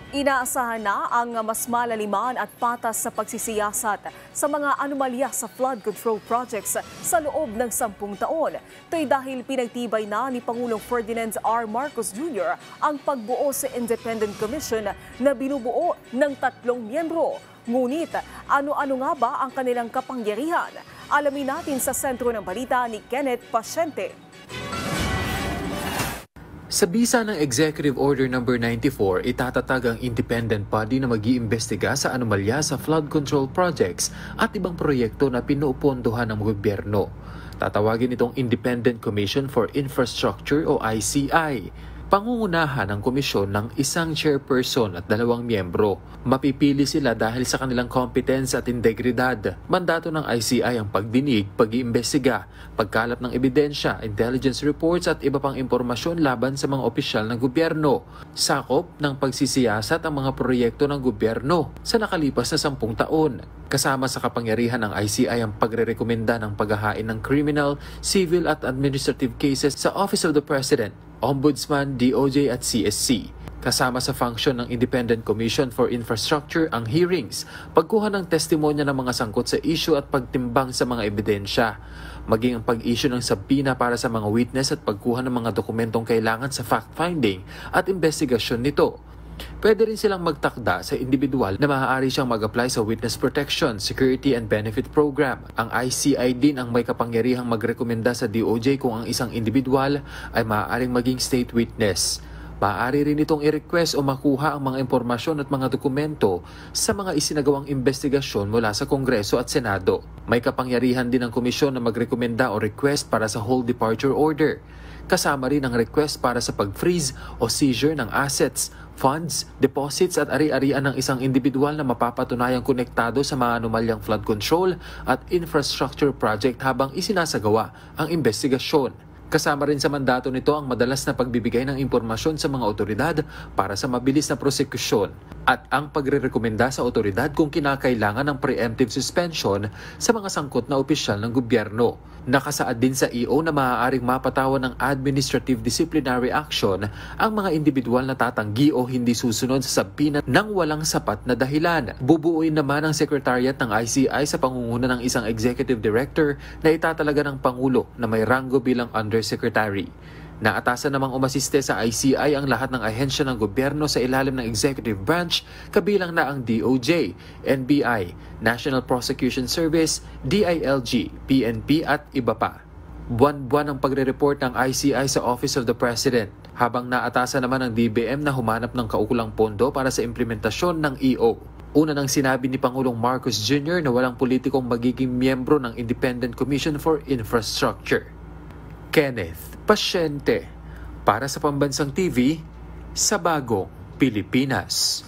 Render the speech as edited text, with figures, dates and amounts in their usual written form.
Inaasahan na ang mas malaliman at patas sa pagsisiyasat sa mga anomalya sa flood control projects sa loob ng 10 taon. Ito'y dahil pinagtibay na ni Pangulong Ferdinand R. Marcos Jr. ang pagbuo sa Independent Commission na binubuo ng 3 miyembro. Ngunit ano-ano nga ba ang kanilang kapangyarihan? Alamin natin sa sentro ng balita ni Kenneth Pasyente. Sa bisa ng Executive Order No. 94, itatatag ang independent body na mag-iimbestiga sa anomalya sa flood control projects at ibang proyekto na pinupondohan ng gobyerno. Tatawagin itong Independent Commission for Infrastructure o ICI. Pangungunahan ng komisyon ng isang chairperson at 2 miyembro. Mapipili sila dahil sa kanilang competence at integridad. Mandato ng ICI ang pagdinig, pag-iimbestiga, pagkalap ng ebidensya, intelligence reports at iba pang impormasyon laban sa mga opisyal ng gobyerno. Sakop ng pagsisiyasat ang mga proyekto ng gobyerno sa nakalipas na 10 taon. Kasama sa kapangyarihan ng ICI ang pagrerekomenda ng paghahain ng criminal, civil at administrative cases sa Office of the President, Ombudsman, DOJ at CSC. Kasama sa function ng Independent Commission for Infrastructure ang hearings, pagkuha ng testimonya ng mga sangkot sa issue at pagtimbang sa mga ebidensya, maging ang pag-issue ng sabina para sa mga witness at pagkuha ng mga dokumentong kailangan sa fact-finding at investigasyon nito. Pwede rin silang magtakda sa individual na maaari siyang mag-apply sa Witness Protection, Security and Benefit Program. Ang ICI din ang may kapangyarihang magrekomenda sa DOJ kung ang isang individual ay maaaring maging state witness. Maaari rin itong i-request o makuha ang mga impormasyon at mga dokumento sa mga isinagawang investigasyon mula sa Kongreso at Senado. May kapangyarihan din ang komisyon na magrekomenda o request para sa whole departure order. Kasama rin ang request para sa pag-freeze o seizure ng assets, funds, deposits at ari-arian ng isang individual na mapapatunayang konektado sa mga anomalyang flood control at infrastructure project habang isinasagawa ang investigasyon. Kasama rin sa mandato nito ang madalas na pagbibigay ng impormasyon sa mga otoridad para sa mabilis na prosekusyon at ang pagrerekomenda sa otoridad kung kinakailangan ng preemptive suspension sa mga sangkot na opisyal ng gobyerno. Nakasaad din sa EO na maaaring mapatawan ng administrative disciplinary action ang mga individual na tatanggi o hindi susunod sa sabina ng walang sapat na dahilan. Bubuuin naman ang Secretariat ng ICI sa pangunguna ng isang Executive Director na itatalaga ng Pangulo na may ranggo bilang Undersecretary. Naatasan namang umasiste sa ICI ang lahat ng ahensya ng gobyerno sa ilalim ng executive branch, kabilang na ang DOJ, NBI, National Prosecution Service, DILG, PNP at iba pa. Buwan-buwan ang pagre-report ng ICI sa Office of the President, habang naatasan naman ng DBM na humanap ng kaukulang pondo para sa implementasyon ng EO. Una nang sinabi ni Pangulong Marcos Jr. na walang politikong magiging miyembro ng Independent Commission for Infrastructure. Kenneth Pasyente para sa Pambansang TV sa Bagong Pilipinas.